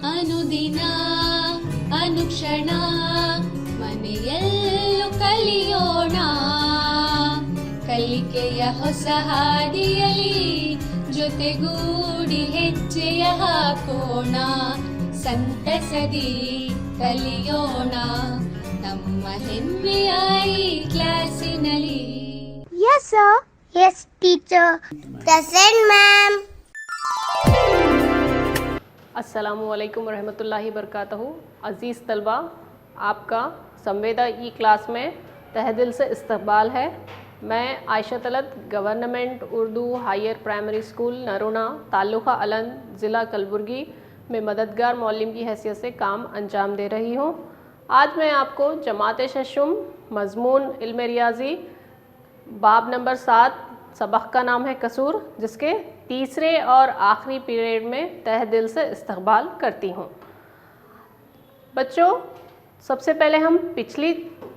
ಅನುದಿನ ಅನುಕ್ಷಣ ಮನೆಯಲ್ಲೂ ಕಲಿಯೋಣ, ಕಲಿಕೆಯ ಹೊಸ ಹಾದಿಯಲಿ ಜೊತೆಗೂಡಿ ಹೆಜ್ಜೆಯ ಹಾಕೋಣ, ಸಂತಸದಿ ಕಲಿಯೋಣ ನಮ್ಮ ಹೆಮ್ಮೆಯ ಈ ಕ್ಲಾಸಿನಲ್ಲಿ. Yes sir. Yes teacher. Present ma'am. अस्सलामुअलैकुम रहमतुल्लाहि बरकातहू। अज़ीज़ तलबा, आपका संवेदा ई क्लास में तहे दिल से इस्तकबाल है। मैं Ayesha Talat government Urdu higher primary school Narona taluka Aland ज़िला कलबुर्गी में मददगार मौलिम की हैसियत से काम अंजाम दे रही हूँ। आज मैं आपको जमात शशुम मज़मून इल्म रियाज़ी बाब नंबर 7 सबक का नाम है कसूर, जिसके तीसरे और आखिरी पीरियड में तहे दिल से इस्तकबाल करती हूँ। बच्चों, सबसे पहले हम पिछली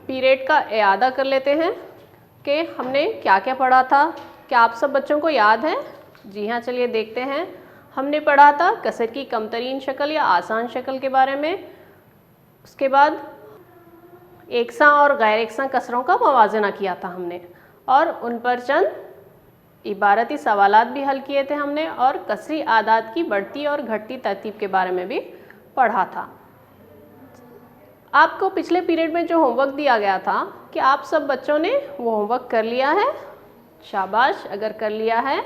पीरियड का इयादा कर लेते हैं कि हमने क्या क्या पढ़ा था। क्या आप सब बच्चों को याद है? जी हाँ, चलिए देखते हैं। हमने पढ़ा था कसर की कमतरीन शक्ल या आसान शक्ल के बारे में। उसके बाद एकसा और गैर एकसा कसरों का मवाजना किया था हमने, और उन पर चंद इबारती सवालात भी हल किए थे हमने, और कसरी आदात की बढ़ती और घटती तरतीब के बारे में भी पढ़ा था। आपको पिछले पीरियड में जो होमवर्क दिया गया था कि आप सब बच्चों ने वो होमवर्क कर लिया है? शाबाश, अगर कर लिया है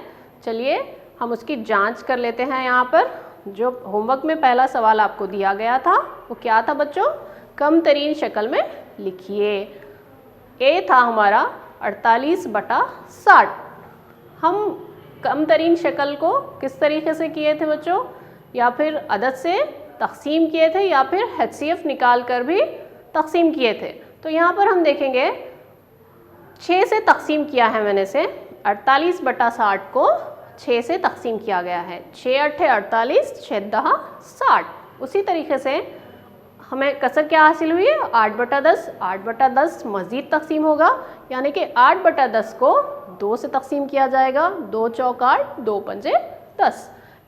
चलिए हम उसकी जांच कर लेते हैं। यहाँ पर जो होमवर्क में पहला सवाल आपको दिया गया था वो क्या था बच्चों? कम तरीन शक्ल में लिखिए। ए था हमारा 48/60। हम कम तरीन शक्ल को किस तरीके से किए थे बच्चों? या फिर अदद से तक़सीम किए थे या फिर HCF निकाल कर भी तक़सीम किए थे। तो यहाँ पर हम देखेंगे 6 से तक़सीम किया है मैंने से 48/60 को 6 से तक़सीम किया गया है। 6 8 48, 6 10 60। उसी तरीके से हमें कसर क्या हासिल हुई है? 8/10। 8/10 मज़ीद तक़सीम होगा, यानी कि 8/10 को 2 से तक़सीम किया जाएगा। 2 चौक 8, 2 पंजे 10।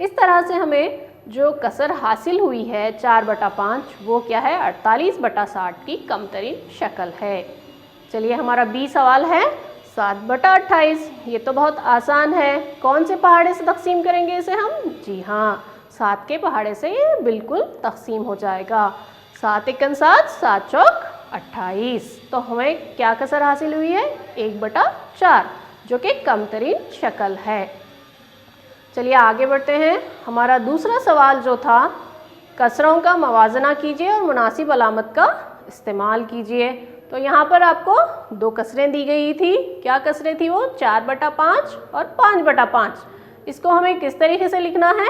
इस तरह से हमें जो कसर हासिल हुई है 4/5 वो क्या है? 48/60 की कम तरीन शक्ल है। चलिए हमारा बी सवाल है 7/28। ये तो बहुत आसान है। कौन से पहाड़े से तक़सीम करेंगे इसे हम? जी हाँ, 7 के पहाड़े से ये बिल्कुल तक़सीम हो जाएगा। 7 एकन 7, 7 चौक 28। तो हमें क्या कसर हासिल हुई है? 1/4, जो कि कम तरीन शक्ल है। चलिए आगे बढ़ते हैं। हमारा दूसरा सवाल जो था, कसरों का मवाजना कीजिए और मुनासिब अलामत का इस्तेमाल कीजिए। तो यहाँ पर आपको 2 कसरें दी गई थी। क्या कसरें थी वो? 4/5 और 5/5। इसको हमें किस तरीके से लिखना है?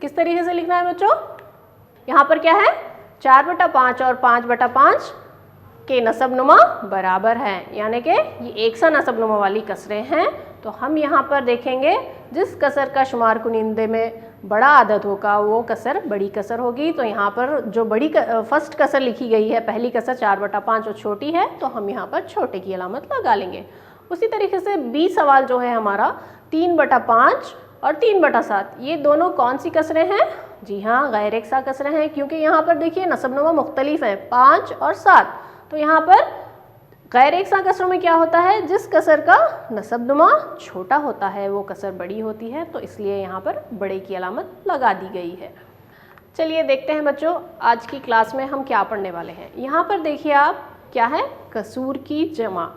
किस तरीके से लिखना है बच्चों? यहाँ पर क्या है? 4/5 और 5/5 के नसबनुमा बराबर हैं, यानी कि ये एक सा नसबनुमा वाली कसरें हैं। तो हम यहाँ पर देखेंगे जिस कसर का शुमार कुनिंदे में बड़ा आदद होगा वो कसर बड़ी कसर होगी। तो यहाँ पर जो बड़ी फर्स्ट कसर लिखी गई है, पहली कसर 4/5 और छोटी है, तो हम यहाँ पर छोटे की अलामत लगा लेंगे। उसी तरीके से बी सवाल जो है हमारा 3/5 और 3/7, ये दोनों कौन सी कसरें हैं? जी हाँ, गैर एकसा कसरें हैं, क्योंकि यहाँ पर देखिए नसबनुमा मुख्तलिफ है, 5 और 7। तो यहाँ पर गैर एकसा कसरों में क्या होता है? जिस कसर का नसबनुमा छोटा होता है वो कसर बड़ी होती है, तो इसलिए यहाँ पर बड़े की अलामत लगा दी गई है। चलिए देखते हैं बच्चों आज की क्लास में हम क्या पढ़ने वाले हैं। यहाँ पर देखिए आप, क्या है? कसूर की जमा।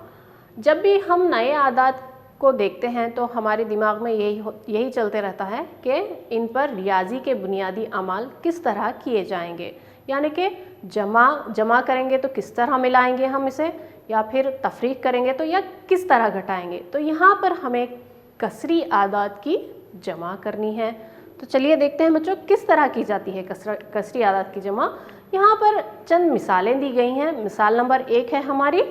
जब भी हम नए आदात को देखते हैं तो हमारे दिमाग में यही चलते रहता है कि इन पर रियाजी के बुनियादी अमाल किस तरह किए जाएंगे, यानी कि जमा करेंगे तो किस तरह मिलाएंगे हम इसे, या फिर तफरीक करेंगे तो या किस तरह घटाएंगे। तो यहाँ पर हमें कसरी आदात की जमा करनी है। तो चलिए देखते हैं बच्चों किस तरह की जाती है कसरी आदात की जमा। यहाँ पर चंद मिसालें दी गई हैं। मिसाल नंबर 1 है हमारी,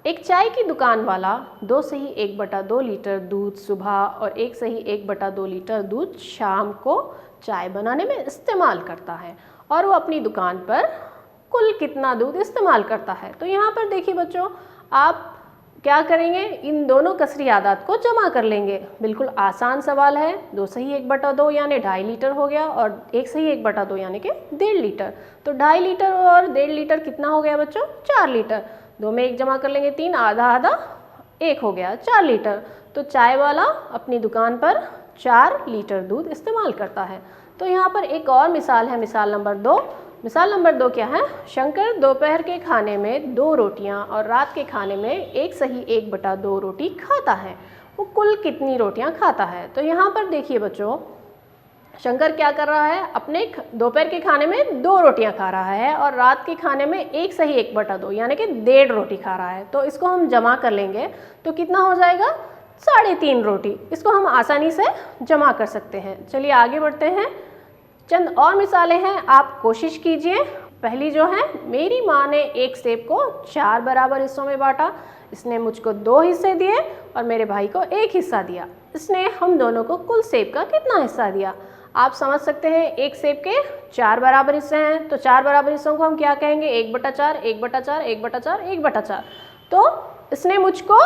एक चाय की दुकान वाला 2 से ही 1/2 लीटर दूध सुबह और 1 से ही 1/2 लीटर दूध शाम को चाय बनाने में इस्तेमाल करता है, और वो अपनी दुकान पर कुल कितना दूध इस्तेमाल करता है। तो यहाँ पर देखिए बच्चों, आप क्या करेंगे, इन दोनों कसरी आदाद को जमा कर लेंगे। बिल्कुल आसान सवाल है। 2 सही 1/2 यानी 2.5 लीटर हो गया और 1 सही 1/2 यानी कि 1.5 लीटर। तो 2.5 लीटर और 1.5 लीटर कितना हो गया बच्चों, 4 लीटर। 2 में 1 जमा कर लेंगे 3, आधा आधा 1 हो गया 4 लीटर। तो चाय वाला अपनी दुकान पर 4 लीटर दूध इस्तेमाल करता है। तो यहाँ पर एक और मिसाल है, मिसाल नंबर 2। मिसाल नंबर 2 क्या है, शंकर दोपहर के खाने में 2 रोटियां और रात के खाने में 1 सही 1/2 रोटी खाता है। वो कुल कितनी रोटियां खाता है। तो यहाँ पर देखिए बच्चों, शंकर क्या कर रहा है, अपने दोपहर के खाने में 2 रोटियां खा रहा है और रात के खाने में 1 सही 1/2 यानी कि 1.5 रोटी खा रहा है। तो इसको हम जमा कर लेंगे तो कितना हो जाएगा, 3.5 रोटी। इसको हम आसानी से जमा कर सकते हैं। चलिए आगे बढ़ते हैं। चंद और मिसालें हैं, आप कोशिश कीजिए। पहली जो है, मेरी माँ ने एक सेब को 4 बराबर हिस्सों में बांटा। इसने मुझको 2 हिस्से दिए और मेरे भाई को 1 हिस्सा दिया। इसने हम दोनों को कुल सेब का कितना हिस्सा दिया। आप समझ सकते हैं, एक सेब के 4 बराबर हिस्से हैं, तो 4 बराबर हिस्सों को हम क्या कहेंगे, 1/4, 1/4, 1/4, 1/4। तो इसने मुझको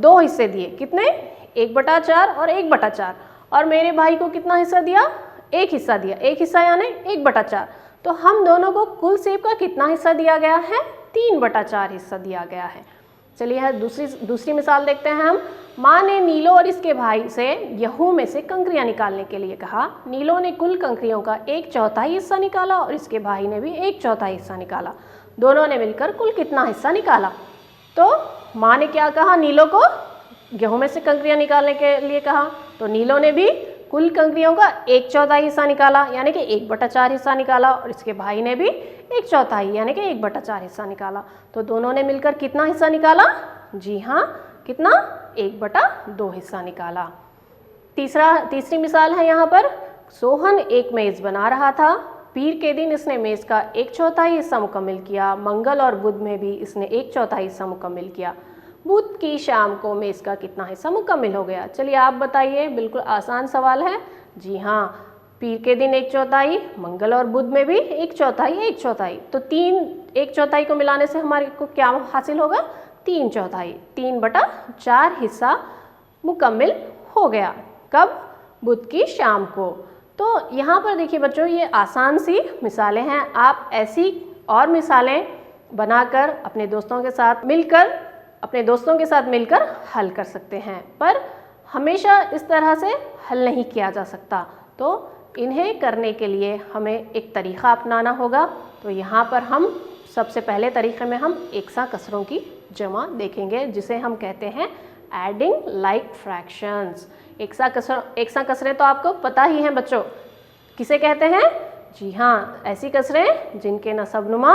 2 हिस्से दिए, कितने, 1/4 और 1/4। और मेरे भाई को कितना हिस्सा दिया, 1 हिस्सा दिया। 1 हिस्सा यानी 1/4। तो हम दोनों को कुल सेब का कितना हिस्सा दिया गया है, 3/4 हिस्सा दिया गया है। चलिए दूसरी मिसाल देखते हैं हम। माँ ने नीलो और इसके भाई से गेहूं में से कंकरियां निकालने के लिए कहा। नीलो ने कुल कंकरियों का 1/4 हिस्सा निकाला और इसके भाई ने भी 1/4 हिस्सा निकाला। दोनों ने मिलकर कुल कितना हिस्सा निकाला। तो माँ ने क्या कहा, नीलो को गेहूं में से कंकरियां निकालने के लिए कहा, तो नीलो ने भी कुल कंकरियों का 1/4 हिस्सा निकाला यानी कि 1/4 हिस्सा निकाला और इसके भाई ने भी 1/4 यानी कि 1/4 हिस्सा निकाला। तो दोनों ने मिलकर कितना हिस्सा निकाला, जी हाँ, कितना, 1/2 हिस्सा निकाला। तीसरी मिसाल है यहाँ पर। सोहन एक मेज़ बना रहा था। पीर के दिन इसने मेज़ का 1/4 हिस्सा मुकम्मल किया। मंगल और बुध में भी इसने 1/4 हिस्सा मुकम्मल किया। बुध की शाम को मेज़ का कितना हिस्सा मुकम्मल हो गया। चलिए आप बताइए, बिल्कुल आसान सवाल है। जी हाँ, पीर के दिन 1/4, मंगल और बुध में भी 1/4, 1/4। तो 1/4 को मिलाने से हमारे को क्या हासिल होगा, 3/4। 3/4 हिस्सा मुकम्मल हो गया। कब, बुध की शाम को। तो यहाँ पर देखिए बच्चों, ये आसान सी मिसालें हैं। आप ऐसी और मिसालें बनाकर अपने दोस्तों के साथ मिलकर हल कर सकते हैं, पर हमेशा इस तरह से हल नहीं किया जा सकता। तो इन्हें करने के लिए हमें एक तरीक़ा अपनाना होगा। तो यहाँ पर हम सबसे पहले तरीक़े में हम एकसा कसरों की जमा देखेंगे, जिसे हम कहते हैं एडिंग लाइक फ्रैक्शंस। एकसा कसरें तो आपको पता ही हैं बच्चों, किसे कहते हैं, जी हाँ, ऐसी कसरें जिनके नसबनुमा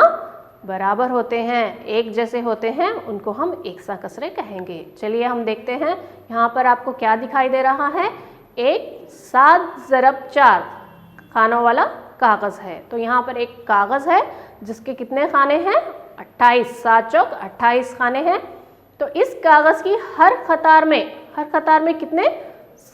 बराबर होते हैं, एक जैसे होते हैं, उनको हम एकसा कसरें कहेंगे। चलिए हम देखते हैं, यहाँ पर आपको क्या दिखाई दे रहा है, एक 7×4 खानों वाला कागज़ है। तो यहाँ पर एक कागज़ है जिसके कितने खाने हैं, 28, 7 चौक 28 खाने हैं। तो इस कागज़ की हर कतार में कितने,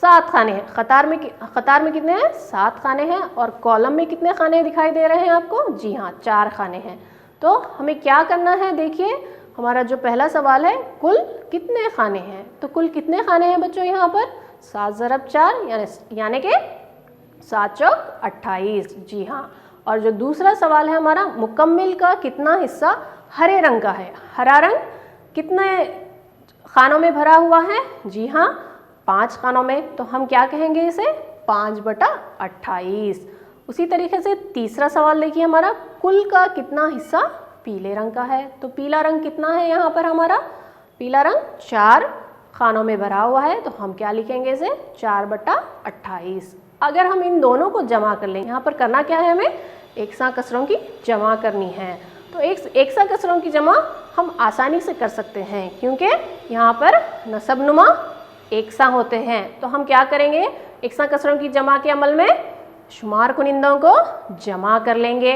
7 खाने हैं। कतार में कितने हैं, 7 खाने हैं। और कॉलम में कितने खाने दिखाई दे रहे हैं आपको, जी हाँ, 4 खाने हैं। तो हमें क्या करना है, देखिए हमारा जो पहला सवाल है, कुल कितने खाने हैं। तो कुल कितने खाने हैं बच्चों यहाँ पर, 7×4 यानी कि 7 चौक 28, जी हाँ। और जो दूसरा सवाल है हमारा, मुकम्मिल का कितना हिस्सा हरे रंग का है। हरा रंग कितने खानों में भरा हुआ है, जी हाँ, 5 खानों में। तो हम क्या कहेंगे इसे, 5/28। उसी तरीके से तीसरा सवाल देखिए हमारा, कुल का कितना हिस्सा पीले रंग का है। तो पीला रंग कितना है यहाँ पर हमारा, पीला रंग 4 खानों में भरा हुआ है। तो हम क्या लिखेंगे इसे, 4/28। अगर हम इन दोनों को जमा कर लें, यहाँ पर करना क्या है, हमें एकसा कसरों की जमा करनी है। तो एकसा कसरों की जमा हम आसानी से कर सकते हैं, क्योंकि यहाँ पर नसबनुमा एकसा होते हैं। तो हम क्या करेंगे, एकसा कसरों की जमा के अमल में शुमार कुनिंदों को जमा कर लेंगे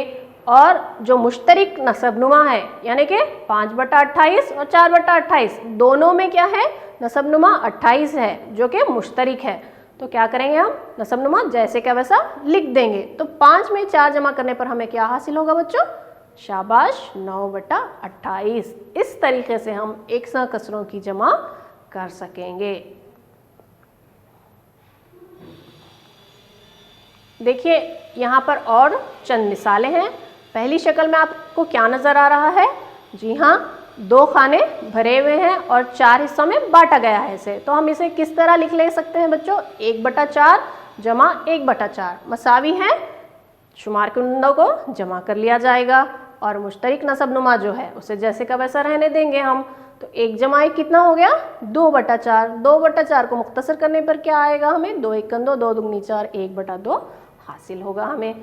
और जो मुश्तरिक नसबनुमा है यानी कि 5/28 और 4/28 दोनों में क्या है, नसबनुमा 28 है जो कि मुश्तरिक है। तो क्या करेंगे, हम नसबनुमा जैसे का वैसा लिख देंगे। तो 5 में 4 जमा करने पर हमें क्या हासिल होगा बच्चों, शाबाश, 9/28। इस तरीके से हम एक सा कसरों की जमा कर सकेंगे। देखिए यहाँ पर और चंद मिसालें हैं। पहली शक्ल में आपको क्या नज़र आ रहा है? जी हाँ, 2 खाने भरे हुए हैं और 4 हिस्सों में बांटा गया है इसे। तो हम इसे किस तरह लिख ले सकते हैं बच्चों? 1/4 जमा 1/4 मसावी है, शुमार कुनिंदों को जमा कर लिया जाएगा और मुश्तरिक नसबनुमा जो है उसे जैसे का वैसा रहने देंगे हम। तो 1 जमा 1 कितना हो गया? 2/4। 2/4 को मुख्तसर करने पर क्या आएगा हमें? 2 1 2, 2 दूनी 4, 1/2 हासिल होगा हमें।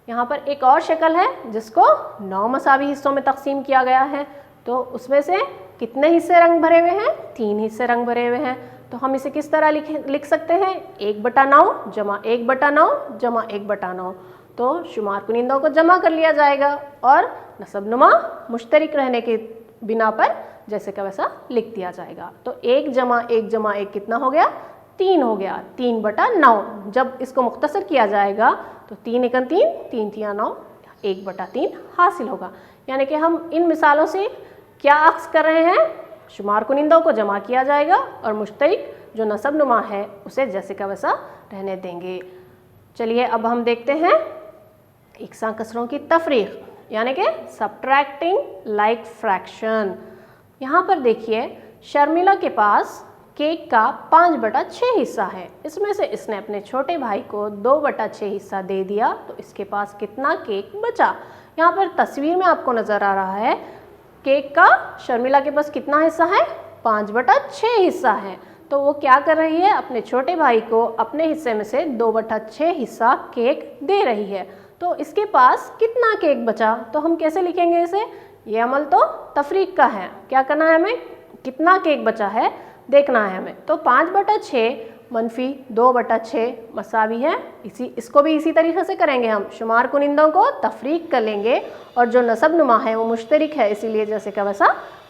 यहाँ पर एक और शक्ल है जिसको 9 मसावी हिस्सों में तकसीम किया गया है। तो उसमें से कितने हिस्से रंग भरे हुए हैं? 3 हिस्से रंग भरे हुए हैं। तो हम इसे किस तरह लिख सकते हैं? 1/9 जमा 1/9 जमा 1/9। तो शुमार कुनिंदों को जमा कर लिया जाएगा और नसबनुमा मुश्तरिक रहने के बिना पर जैसे का वैसा लिख दिया जाएगा। तो 1 जमा 1 जमा 1 कितना हो गया? 3 हो गया। 3/9 जब इसको मुख्तसर किया जाएगा तो 3 1 3, 3 3 9, 1/3 हासिल होगा। यानी कि हम इन मिसालों से क्या अक्स कर रहे हैं? शुमार कुनिंदों को जमा किया जाएगा और मुश्तरिक जो नसबनुमा है उसे जैसे का वैसा रहने देंगे। चलिए अब हम देखते हैं एकसा कसरों की तफरीक, यानी कि सब्ट्रैक्टिंग लाइक फ्रैक्शन। यहाँ पर देखिए शर्मिला के पास केक का 5/6 हिस्सा है। इसमें से इसने अपने छोटे भाई को 2/6 हिस्सा दे दिया। तो इसके पास कितना केक बचा? यहाँ पर तस्वीर में आपको नज़र आ रहा है केक का शर्मिला के पास कितना हिस्सा है? 5/6 हिस्सा है। तो वो क्या कर रही है? अपने छोटे भाई को अपने हिस्से में से 2/6 हिस्सा केक दे रही है। तो इसके पास कितना केक बचा? तो हम कैसे लिखेंगे इसे? ये अमल तो तफरीक का है। क्या करना है हमें? कितना केक बचा है देखना है हमें। तो 5/6 मनफी 2/6 मसावी है। इसको भी इसी तरीके से करेंगे हम। शुमार कुनिंदों को तफरीक कर लेंगे और जो नसबनुमा है वो मुश्तरिक है, इसीलिए जैसे का वैसा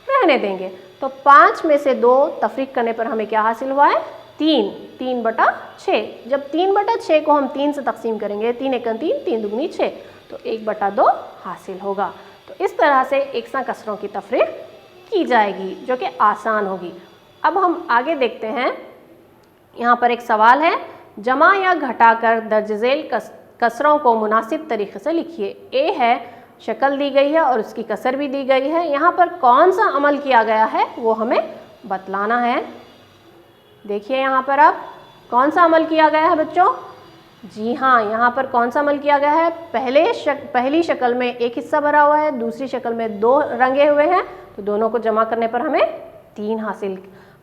रहने देंगे। तो 5 में से 2 तफरीक करने पर हमें क्या हासिल हुआ है? 3। 3/6। जब 3/6 को हम 3 से तकसीम करेंगे, 3 1 3, 3 दूनी 6, तो 1/2 हासिल होगा। तो इस तरह से एकसा कसरों की तफरीक की जाएगी जो कि आसान होगी। अब हम आगे देखते हैं। यहाँ पर एक सवाल है, जमा या घटाकर दर्ज झेल कसरों को मुनासिब तरीके से लिखिए। ए है, शक्ल दी गई है और उसकी कसर भी दी गई है। यहाँ पर कौन सा अमल किया गया है वो हमें बतलाना है। देखिए यहाँ पर अब कौन सा अमल किया गया है बच्चों? जी हाँ, यहाँ पर कौन सा अमल किया गया है? पहली शक्ल में एक हिस्सा भरा हुआ है, दूसरी शक्ल में 2 रंगे हुए हैं। तो दोनों को जमा करने पर हमें 3 हासिल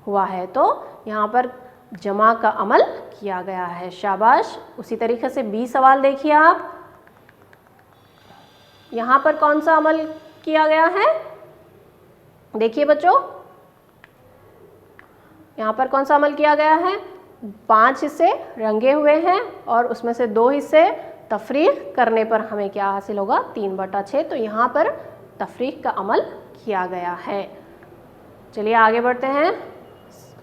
हुआ है। तो यहाँ पर जमा का अमल किया गया है। शाबाश। उसी तरीके से बी सवाल देखिए आप। यहाँ पर कौन सा अमल किया गया है? देखिए बच्चों, यहाँ पर कौन सा अमल किया गया है? 5 हिस्से रंगे हुए हैं और उसमें से 2 हिस्से तफरीक करने पर हमें क्या हासिल होगा? 3/6। तो यहाँ पर तफरीक का अमल किया गया है। चलिए आगे बढ़ते हैं।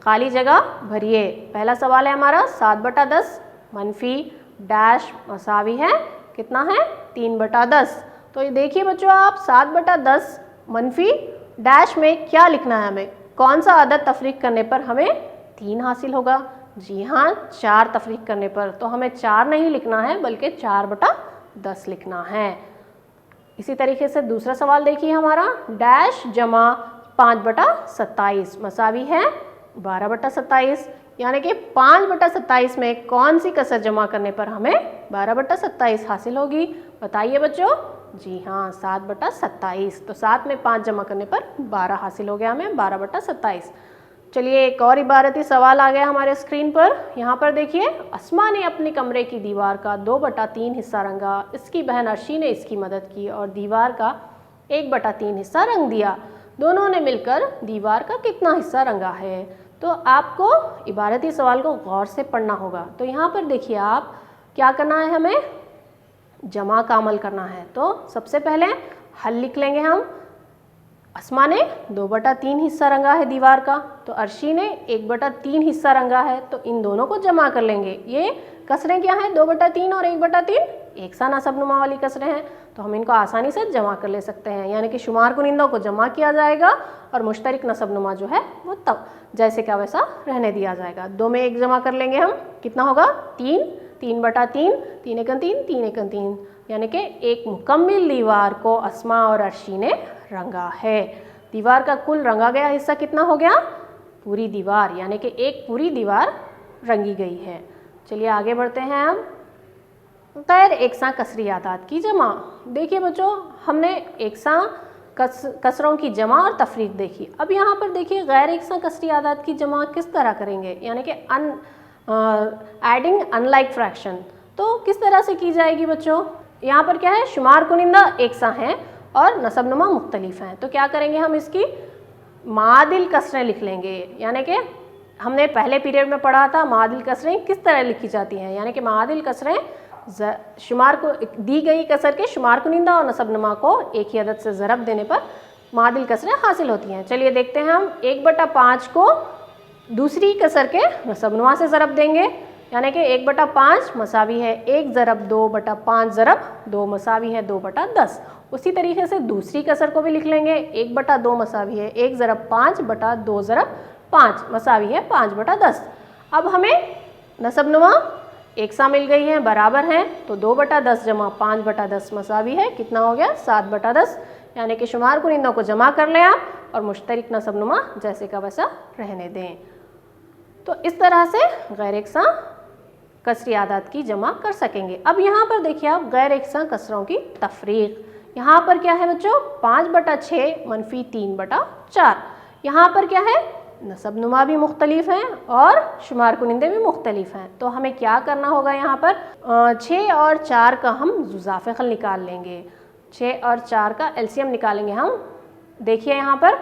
खाली जगह भरिए। पहला सवाल है हमारा 7/10 मनफी डैश मसावी है कितना है? 3/10। तो ये देखिए बच्चों आप, 7/10 मनफी डैश में क्या लिखना है हमें? कौन सा अदद तफरीक करने पर हमें 3 हासिल होगा? जी हाँ, 4 तफरीक करने पर। तो हमें 4 नहीं लिखना है बल्कि 4/10 लिखना है। इसी तरीके से दूसरा सवाल देखिए हमारा, डैश जमा 5/27 मसावी है 12/27। यानी कि 5/27 में कौन सी कसर जमा करने पर हमें 12/27 हासिल होगी? बताइए बच्चों। जी हाँ, 7/27। तो 7 में 5 जमा करने पर 12 हासिल हो गया हमें, 12/27। चलिए एक और इबारती सवाल आ गया हमारे स्क्रीन पर। यहाँ पर देखिए, अस्मा ने अपने कमरे की दीवार का 2/3 हिस्सा रंगा। इसकी बहन अर्शी ने इसकी मदद की और दीवार का 1/3 हिस्सा रंग दिया। दोनों ने मिलकर दीवार का कितना हिस्सा रंगा है? तो आपको इबारती सवाल को गौर से पढ़ना होगा। तो यहाँ पर देखिए आप, क्या करना है हमें? जमा का अमल करना है। तो सबसे पहले हल लिख लेंगे हम। अस्मा ने 2/3 हिस्सा रंगा है दीवार का, तो अर्शी ने 1/3 हिस्सा रंगा है। तो इन दोनों को जमा कर लेंगे। ये कसरें क्या हैं? 2/3 और 1/3। एक सा नसबनुमा वाली कसरें हैं, तो हम इनको आसानी से जमा कर ले सकते हैं। यानी कि शुमार कुनिंदों को जमा किया जाएगा और मुश्तरिक नसबनुमा जो है वो तब जैसे का वैसा रहने दिया जाएगा। 2 में 1 जमा कर लेंगे हम, कितना होगा 3, 3 बटा 3, 3 एकन 3, 3 एकन 3, यानी कि एक मुकम्मिल दीवार को अस्मा और अर्शी ने रंगा है। दीवार का कुल रंगा गया हिस्सा कितना हो गया, पूरी दीवार, यानी कि एक पूरी दीवार रंगी गई है। चलिए आगे बढ़ते हैं हम। गैर एकसा कसरी आदाद की जमा। देखिए बच्चों, हमने एकसा कसरों की जमा और तफरीक देखी। अब यहाँ पर देखिए गैर एकसा कसरी आदाद की जमा किस तरह करेंगे, यानी कि एडिंग अनलाइक फ्रैक्शन। तो किस तरह से की जाएगी बच्चों, यहाँ पर क्या है, शुमार कुनिंदा एकसा हैं और नसबनुमा मुख्तलिफ हैं। तो क्या करेंगे, हम इसकी मादिल कसरें लिख लेंगे। यानी कि हमने पहले पीरियड में पढ़ा था मादिल कसरें किस तरह लिखी जाती हैं, यानी कि मादिल कसरें शुमार को दी गई कसर के शुमार कुनिंदा और नसबनुमा को एक ही अदद से ज़रब देने पर मादिल कसरें हासिल होती हैं। चलिए देखते हैं हम 1/5 को दूसरी कसर के नसबनुमा से ज़रब देंगे, यानी कि 1/5 मसावी है 1 ज़रब 2/5 ज़रब 2 मसावी है 2/10। उसी तरीके से दूसरी कसर को भी लिख लेंगे, 1/2 मसावी है 1 ज़रब 5/2 ज़रब 5 मसावी है 5/10। अब हमें नसबनुमा एक सा मिल गई है, बराबर हैं, तो 2/10 जमा 5/10 मसावी है कितना हो गया 7/10। यानी कि शुमार कुनिंदों को जमा कर लें आप और मुश्तरिक नसबनुमा जैसे का वैसा रहने दें। तो इस तरह से गैर एकसा कसरी आदाद की जमा कर सकेंगे। अब यहाँ पर देखिए आप गैर एकसा कसरों की तफरीक। यहाँ पर क्या है बच्चों, 5/6 -3 3/4। यहाँ पर क्या है, नसबनुमा भी मुख्तलिफ हैं और शुमार कुनिंदे भी मुख्तलिफ हैं। तो हमें क्या करना होगा, यहाँ पर 6 और 4 का हम जुज़ाफ़े खल निकाल लेंगे। 6 और 4 का एलसीएम निकालेंगे हम। देखिए यहाँ पर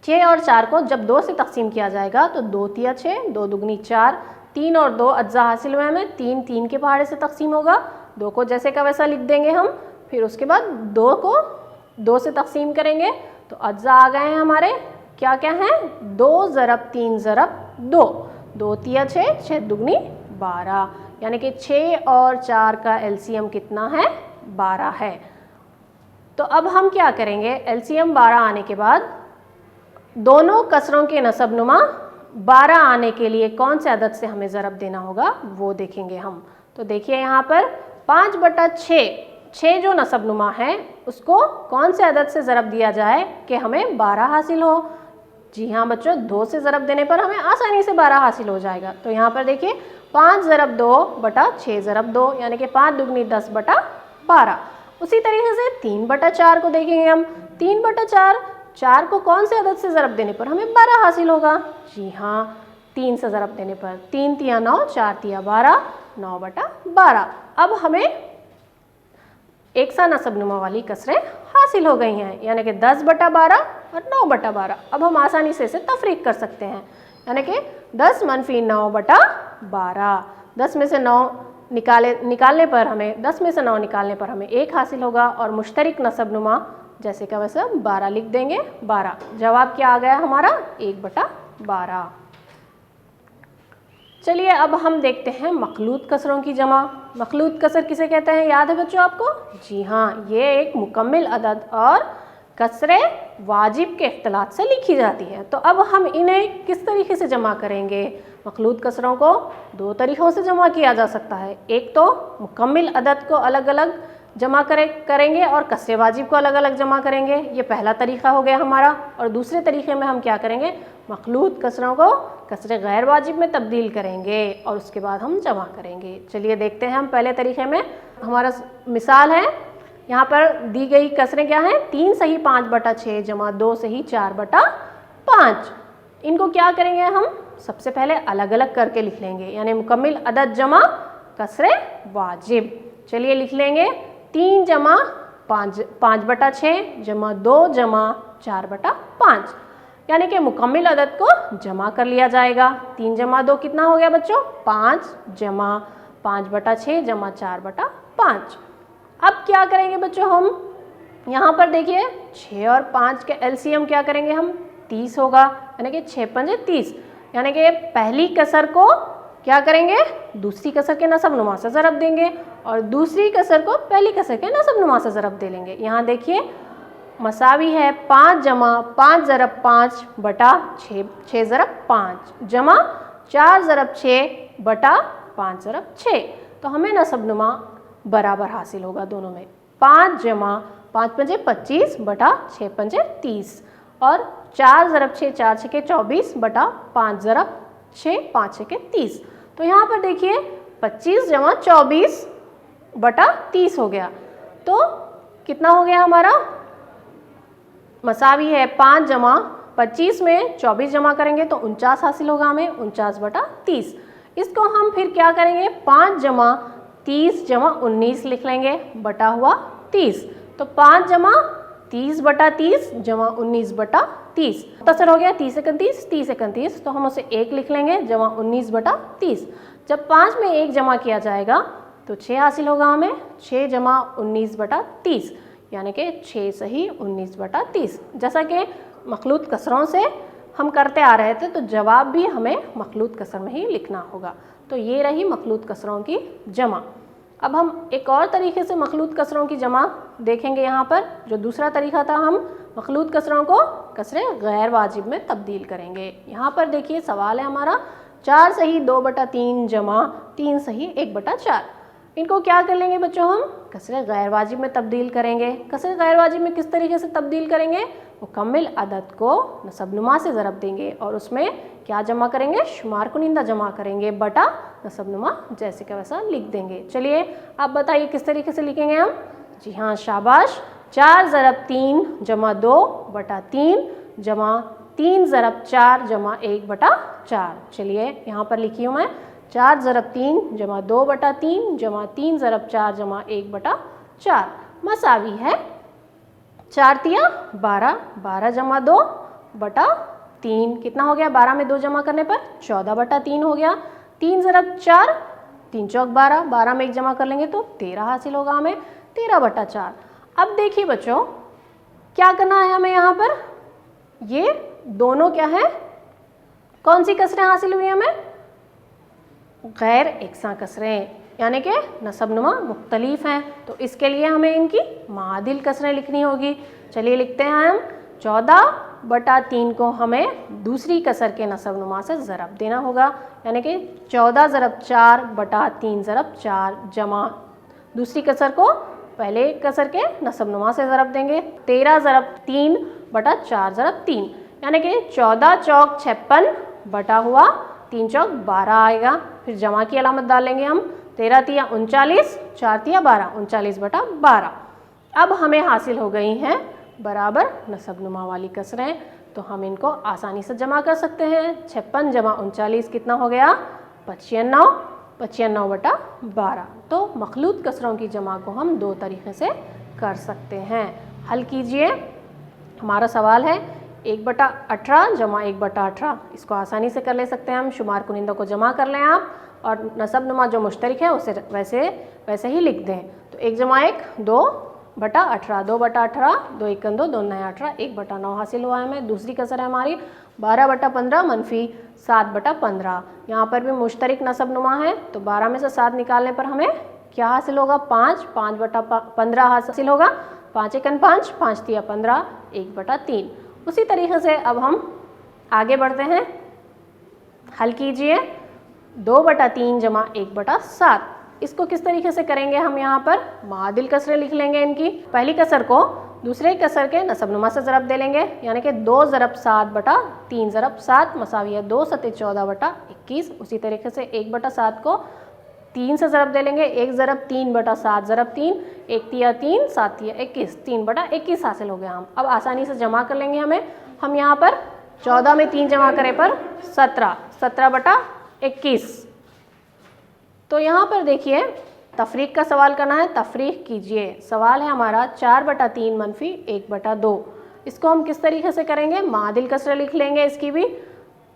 6 और 4 को जब 2 से तकसीम किया जाएगा तो 2 तिया 6, 2 दुगनी 4, 3 और 2 अज्जा हासिल हुए हमें, 3 3 के पहाड़े से तकसीम होगा, 2 को जैसे का वैसा लिख देंगे हम। फिर उसके बाद 2 को 2 से तकसीम करेंगे तो अज्जा आ गए हैं हमारे, क्या क्या हैं, 2 ज़रब 3 ज़रब 2, 2 तिया 6, 6 दुगनी 12, यानी कि 6 और 4 का एलसीएम कितना है 12 है। तो अब हम क्या करेंगे, एलसीएम 12 आने के बाद दोनों कसरों के नसबनुमा 12 आने के लिए कौन से अदद से हमें ज़रब देना होगा वो देखेंगे हम। तो देखिए यहाँ पर 5/6, 6 जो नसबनुमा है उसको कौन से अदद से ज़रब दिया जाए कि हमें 12 हासिल हो। जी हाँ बच्चों, 2 से ज़रब देने पर हमें आसानी से 12 हासिल हो जाएगा। तो यहाँ पर देखिए 5 ज़रब 2/6 ज़रब 2, यानी कि 5 दुगनी 10/12। उसी तरीके से 3/4 को देखेंगे हम। 3/4, 4 को कौन से अदद से ज़रब देने पर हमें 12 हासिल होगा। जी हाँ, 3 से ज़रब देने पर 3 तिया 9, 4 तिया 12, 9/12। अब हमें एक सा नसबनुमा वाली कसरें हासिल हो गई हैं, यानी कि 10/12 और 9/12। अब हम आसानी से इसे तफरीक कर सकते हैं, यानी कि 10 - 9/12। 10 में से 9 निकालने पर हमें 10 में से 9 निकालने पर हमें 1 हासिल होगा और मुश्तरिक नसबनुमा जैसे का वैसा 12 लिख देंगे। 12 जवाब क्या आ गया हमारा 1/12। चलिए अब हम देखते हैं मखलूत कसरों की जमा। मखलूत कसर किसे कहते हैं, याद है बच्चों आपको? जी हाँ, ये एक मुकम्मिल अदद और कसरे वाजिब के इख्तिलात से लिखी जाती है। तो अब हम इन्हें किस तरीके से जमा करेंगे? मखलूत कसरों को 2 तरीक़ों से जमा किया जा सकता है। एक तो मुकम्मिल अदद को अलग अलग जमा करेंगे और कसरे वाजिब को अलग अलग जमा करेंगे, ये पहला तरीक़ा हो गया हमारा। और दूसरे तरीक़े में हम क्या करेंगे, मखलूत कसरों को कसरे गैर वाजिब में तब्दील करेंगे और उसके बाद हम जमा करेंगे। चलिए देखते हैं हम पहले तरीक़े में। हमारा मिसाल है, यहाँ पर दी गई कसरें क्या हैं, 3 सही 5/6 जमा 2 सही 4/5। इनको क्या करेंगे हम, सबसे पहले अलग अलग करके लिख लेंगे, यानी मुकम्मिल अदद जमा कसरे वाजिब। चलिए लिख लेंगे 3 जमा 5/6 जमा 2 जमा 4/5, यानी कि मुकम्मिल अदद को जमा कर लिया जाएगा। 3 जमा 2 कितना हो गया बच्चों, 5 जमा 5/6 जमा 4/5। अब क्या करेंगे बच्चों, हम यहाँ पर देखिए 6 और 5 के एलसीएम क्या करेंगे हम, 30 होगा, यानी कि 6 पंजे 30, यानी कि पहली कसर को क्या करेंगे, दूसरी कसर के नसब नुमा से ज़रब देंगे और दूसरी कसर को पहली कसर के नसब नुमा से ज़रब दे लेंगे। यहाँ देखिए मसावी है 5 जमा 5 ज़रब 5 बटा 6, 6 ज़रब 5 जमा 4 ज़रब 6 बटा 5 ज़रब 6। तो हमें नसब नुमा बराबर हासिल होगा दोनों में। 5 जमा 5 पंजे 25 बटा 6 पंजे 30 और 4 ज़रब 6 4 6 के 24 बटा 5 ज़रब 6 5 6 के 30। तो यहाँ पर देखिए 25 जमा 24 बटा 30 हो गया। तो कितना हो गया हमारा, मसावी है 5 जमा 25 में 24 जमा करेंगे तो 49 हासिल होगा हमें, 49 बटा 30। इसको हम फिर क्या करेंगे, 5 जमा 30 जमा 19 लिख लेंगे बटा हुआ 30। तो 5 जमा 30 बटा 30 जमा 19 बटा 30 कसर हो गया 30 एकन 30 30 एकन 30। तो हम उसे 1 लिख लेंगे जमा 19 बटा 30। जब 5 में 1 जमा किया जाएगा तो 6 हासिल होगा हमें, 6 जमा 19 बटा 30 यानी कि 6 सही 19 बटा 30। जैसा कि मखलूत कसरों से हम करते आ रहे थे तो जवाब भी हमें मखलूत कसर में ही लिखना होगा। तो ये रही मखलूत कसरों की जमा। अब हम एक और तरीके से मखलूत कसरों की जमा देखेंगे। यहाँ पर जो दूसरा तरीका था, हम मखलूत कसरों को कसरे गैर वाजिब में तब्दील करेंगे। यहाँ पर देखिए सवाल है हमारा 4 सही 2 बटा 3 जमा 3 सही 1 बटा 4। इनको क्या कर लेंगे बच्चों, हम कसरे गैर वाजिब में तब्दील करेंगे। कसरे गैर वाजिब में किस तरीके से तब्दील करेंगे, मुकम्मिल अदद को नसब नुमा से ज़रब देंगे और उसमें क्या जमा करेंगे, शुमार कुनिंदा जमा करेंगे बटा नसब नुमा जैसे का वैसा लिख देंगे। चलिए आप बताइए किस तरीके से लिखेंगे हम। जी हाँ शाबाश, 4 ज़रब 3 जमा 2 बटा 3 जमा 3 ज़रब 4 जमा 1 बटा 4। चलिए यहाँ पर लिखी हूँ मैं 4 ज़रब 3 जमा 2 बटा 3 जमा 3 ज़रब 4 जमा 1 बटा 4 मसावी है 4 तिया 12, 12 जमा 2 बटा 3 कितना हो गया, 12 में 2 जमा करने पर 14 बटा 3 हो गया। 3 ज़रब 4 3 चौक 12, 12 में 1 जमा कर लेंगे तो 13 हासिल होगा हमें, 13 बटा 4। अब देखिए बच्चों क्या करना है हमें, यहाँ पर ये दोनों क्या है, कौन सी कसरें हासिल हुई हमें, गैर एकसा कसरें यानी कि नसब नुमा मुख्तलिफ हैं। तो इसके लिए हमें इनकी मादिल कसरें लिखनी होगी। चलिए लिखते हैं हम 14 बटा 3 को हमें दूसरी कसर के नसब नुमा से ज़रब देना होगा यानी कि 14 ज़रब 4 बटा 3 ज़रब 4 जमा दूसरी कसर को पहले कसर के नसब नुमा से ज़रब देंगे 13 ज़रब 3 बटा 4 ज़रब 3 यानी कि 14 चौक 56 बटा हुआ 3 चौक 12 आएगा। फिर जमा की अलामत डालेंगे हम 13 तिया 39 4 तिया 12 39 बटा 12। अब हमें हासिल हो गई हैं बराबर नसब नुमा वाली कसरें, तो हम इनको आसानी से जमा कर सकते हैं। 56 जमा 39 कितना हो गया, 95, 95 बटा 12। तो मखलूत कसरों की जमा को हम 2 तरीक़े से कर सकते हैं। हल कीजिए, हमारा सवाल है 1 बटा 18 जमा 1 बटा 18। इसको आसानी से कर ले सकते हैं हम, शुमार कुनिंदा को जमा कर लें आप और नसब नुमा जो मुश्तरिक है उसे वैसे ही लिख दें। तो 1 जमा 1 2 बटा 18, 2 बटा 18 2 1 2 2 9 18 1 बटा 9 हासिल हुआ है हमें। दूसरी कसर है हमारी 12 बटा 15 मनफी 7 बटा 15। यहाँ पर भी मुश्तरिक नसब नुमा है तो 12 में से 7 निकालने पर हमें क्या हासिल होगा, 5, 5 बटा 15 हासिल होगा, 5 1 5, 5 तिया 15 1 बटा 3। उसी तरीके से अब हम आगे बढ़ते हैं, हल कीजिए 2 बटा 3 जमा 1 बटा 7। इसको किस तरीके से करेंगे, हम यहाँ पर मादिल कसरें लिख लेंगे इनकी। पहली कसर को दूसरे कसर के नसब नुमा से ज़रब दे लेंगे यानी कि 2 ज़रब 7 बटा 3 ज़रब 7 मसावी है 2 सते 14 बटा 21। उसी तरीके से 1 बटा 7 को 3 से ज़रब दे लेंगे, 1 ज़रब 3 बटा 7 ज़रब 3 1 तिया 3 7 तिया 21 3 बटा 21 हासिल हो गया हम। अब आसानी से जमा कर लेंगे हम यहाँ पर 14 में 3 जमा करें पर 17, 17 बटा 21। तो यहाँ पर देखिए तफरीक का सवाल करना है, तफरीक कीजिए। सवाल है हमारा 4 बटा 3 मनफी 1 बटा 2। इसको हम किस तरीके से करेंगे, मादिल कसर लिख लेंगे। इसकी भी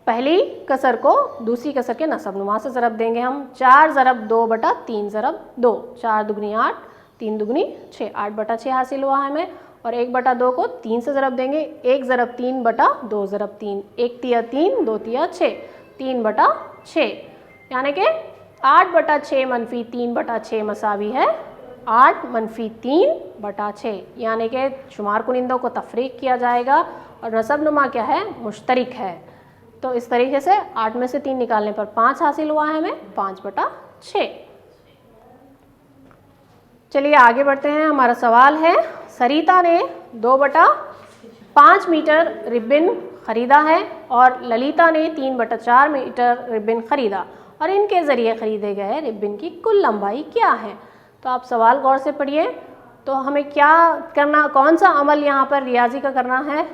पहली कसर को दूसरी कसर के नसब नुमा से ज़रब देंगे हम। 4 ज़रब 2 बटा 3 ज़रब 2, 4 दुगनी 8 3 दुगनी 6 8 बटा 6 हासिल हुआ हमें। और 1 बटा 2 को 3 से ज़रब देंगे, 1 ज़रब 3 बटा 2 ज़रब 3 1 तिया 3 2 तिया 6 3 बटा 6। यानी कि 8/6 मनफी 3/6 मसावी है 8 मनफी 3/6, यानी कि शुमार कुनिंदों को तफरीक किया जाएगा और नसब नुमा क्या है, मुश्तरिक है। तो इस तरीके से 8 में से 3 निकालने पर 5 हासिल हुआ है हमें, 5/6। चलिए आगे बढ़ते हैं। हमारा सवाल है, सरिता ने 2/5 मीटर रिबन ख़रीदा है और ललिता ने 3/4 मीटर रिबन ख़रीदा और इनके ज़रिए ख़रीदे गए रिबन की कुल लंबाई क्या है। तो आप सवाल गौर से पढ़िए। तो हमें क्या करना, कौन सा अमल यहाँ पर रियाजी का करना है,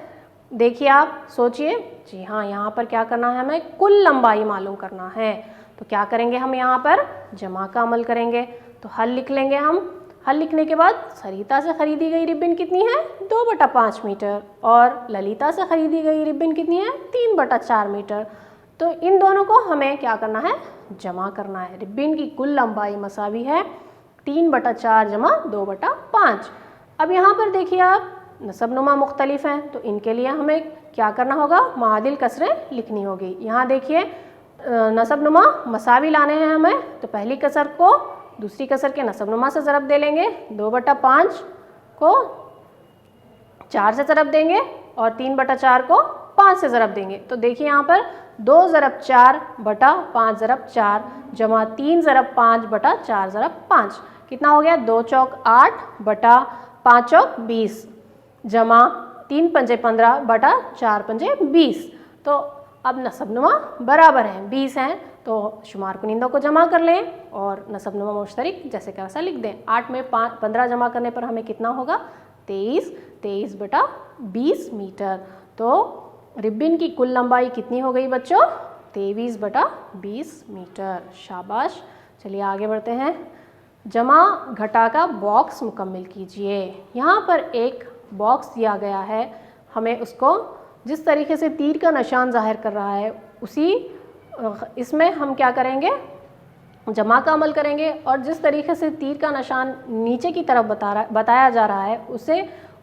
देखिए आप सोचिए। जी हाँ, यहाँ पर क्या करना है, हमें कुल लंबाई मालूम करना है। तो क्या करेंगे हम, यहाँ पर जमा का अमल करेंगे। तो हल लिख लेंगे हम। हल लिखने के बाद सरिता से ख़रीदी गई रिबन कितनी है, 2/5 मीटर और ललिता से ख़रीदी गई रिबन कितनी है, 3/4 मीटर। तो इन दोनों को हमें क्या करना है, जमा करना है। रिबन की कुल लंबाई मसावी है 3/4 जमा 2/5। अब यहाँ पर देखिए आप, नसबनुमा मुख्तलिफ हैं तो इनके लिए हमें क्या करना होगा, मादिल कसरें लिखनी होगी। यहाँ देखिए नसबनुमा मसावी लाने हैं हमें, तो पहली कसर को दूसरी कसर के नसबनुमा से ज़रब दे लेंगे, 2/5 को 4 से ज़रब देंगे और 3/4 को 5 से ज़रब देंगे। तो देखिए यहाँ पर 2 ज़रब 4 बटा 5 ज़रब 4 जमा 3 ज़रब 5 बटा 4 ज़रब 5 कितना हो गया, 2 चौक 8 बटा 5 चौक 20 जमा 3 पंजे 15 बटा 4 पंजे 20। तो अब नसबनुमा बराबर हैं, 20 हैं, तो शुमार कुनिंदों को जमा कर लें और नसबनुमा मुश्तरिक जैसे का वैसा लिख दें। 8 में 15 जमा करने पर हमें कितना होगा, 23 मीटर। तो रिबन की कुल लंबाई कितनी हो गई बच्चों, 23/20 मीटर। शाबाश। चलिए आगे बढ़ते हैं। जमा घटा का बॉक्स मुकम्मल कीजिए। यहाँ पर एक बॉक्स दिया गया है, हमें उसको जिस तरीके से तीर का निशान जाहिर कर रहा है उसी इसमें हम क्या करेंगे, जमा का अमल करेंगे और जिस तरीके से तीर का निशान नीचे की तरफ बताया जा रहा है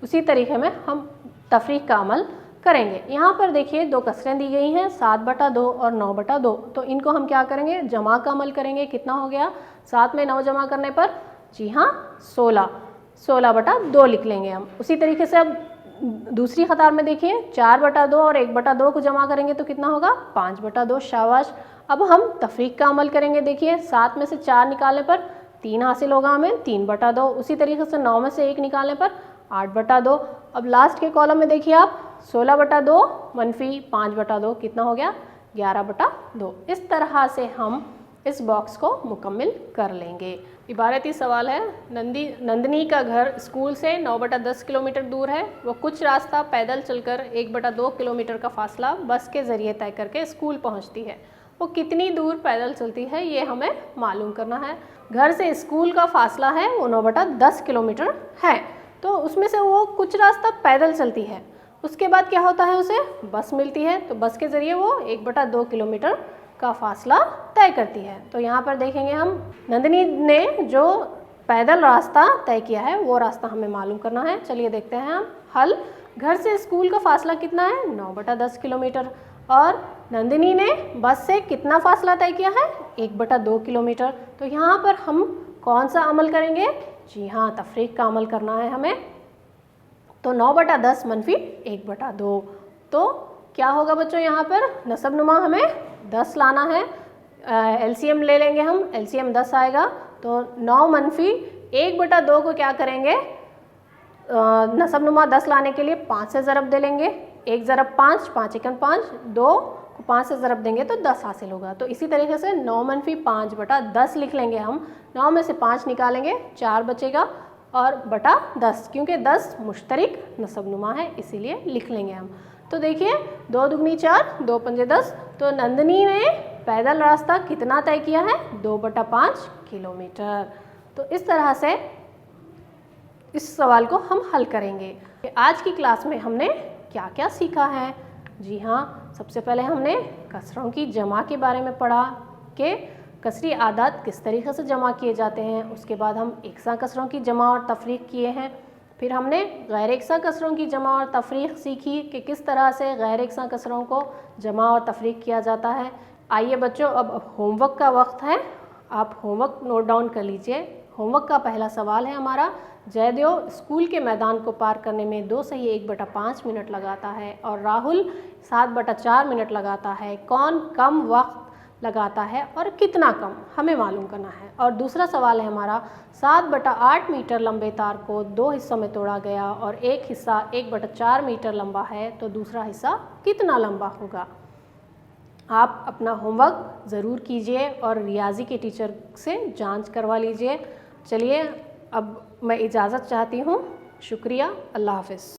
उसी तरीके में हम तफरीक का अमल करेंगे। यहाँ पर देखिए 2 कसरें दी गई हैं, 7/2 और 9/2। तो इनको हम क्या करेंगे, जमा का अमल करेंगे। कितना हो गया, 7 में 9 जमा करने पर, जी हाँ 16/2 लिख लेंगे हम। उसी तरीके से अब दूसरी कतार में देखिए 4/2 और 1/2 को जमा करेंगे तो कितना होगा, 5/2। शाबाश। अब हम तफरीक का अमल करेंगे। देखिए 7 में से 4 निकालने पर 3 हासिल होगा हमें, 3/2। उसी तरीके से 9 में से 1 निकालने पर 8/2। अब लास्ट के कॉलम में देखिए आप, 16/2 मनफी 5/2 कितना हो गया, 11/2। इस तरह से हम इस बॉक्स को मुकम्मल कर लेंगे। इबारती सवाल है, नंदिनी का घर स्कूल से 9/10 किलोमीटर दूर है। वो कुछ रास्ता पैदल चलकर 1/2 किलोमीटर का फासला बस के ज़रिए तय करके स्कूल पहुंचती है। वो कितनी दूर पैदल चलती है ये हमें मालूम करना है। घर से स्कूल का फासला है वो 9/10 किलोमीटर है, तो उसमें से वो कुछ रास्ता पैदल चलती है। उसके बाद क्या होता है, उसे बस मिलती है, तो बस के ज़रिए वो 1/2 किलोमीटर का फासला तय करती है। तो यहाँ पर देखेंगे हम, नंदिनी ने जो पैदल रास्ता तय किया है वो रास्ता हमें मालूम करना है। चलिए देखते हैं हम हल। घर से स्कूल का फासला कितना है, 9/10 किलोमीटर और नंदिनी ने बस से कितना फासला तय किया है, 1/2 किलोमीटर। तो यहाँ पर हम कौन सा अमल करेंगे, जी हाँ तफरीक का अमल करना है हमें। तो 9/10 मनफी 1/2, तो क्या होगा बच्चों, यहाँ पर नसबनुमा हमें 10 लाना है। एलसीएम ले लेंगे हम, एलसीएम 10 आएगा। तो 9 मनफी 1/2 को क्या करेंगे, नसबनुमा 10 लाने के लिए 5 से ज़रब दे लेंगे। 1 ज़रब 5, 5 एकन 5, 2 को 5 से ज़रब देंगे तो 10 हासिल होगा। तो इसी तरीके से 9 मनफी 5/10 लिख लेंगे हम। 9 में से 5 निकालेंगे, 4 बचेगा और बटा 10, क्योंकि 10 मुश्तरिक नसबनुमा है इसीलिए लिख लेंगे हम। तो देखिए 2 दुगनी 4, 2 पंजे 10। तो नंदिनी ने पैदल रास्ता कितना तय किया है, 2/5 किलोमीटर। तो इस तरह से इस सवाल को हम हल करेंगे। आज की क्लास में हमने क्या क्या सीखा है, जी हाँ सबसे पहले हमने कसरों की जमा के बारे में पढ़ा कि कसरी आदात किस तरीके से जमा किए जाते हैं। उसके बाद हम एकसा कसरों की जमा और तफरीक किए हैं। फिर हमने गैर एकसा कसरों की जमा और तफरीक सीखी कि किस तरह से गैर एकसा कसरों को जमा और तफरीक किया जाता है। आइए बच्चों, अब होमवर्क का वक्त है। आप होमवर्क नोट डाउन कर लीजिए। होमवर्क का पहला सवाल है हमारा, जयदेव स्कूल के मैदान को पार करने में 2 सही 1/5 मिनट लगाता है और राहुल 7/4 मिनट लगाता है। कौन कम वक्त लगाता है और कितना कम, हमें मालूम करना है। और दूसरा सवाल है हमारा, 7/8 मीटर लंबे तार को 2 हिस्सों में तोड़ा गया और एक हिस्सा 1/4 मीटर लंबा है, तो दूसरा हिस्सा कितना लंबा होगा। आप अपना होमवर्क ज़रूर कीजिए और रियाजी के टीचर से जांच करवा लीजिए। चलिए अब मैं इजाज़त चाहती हूँ। शुक्रिया, अल्लाह हाफ़िज़।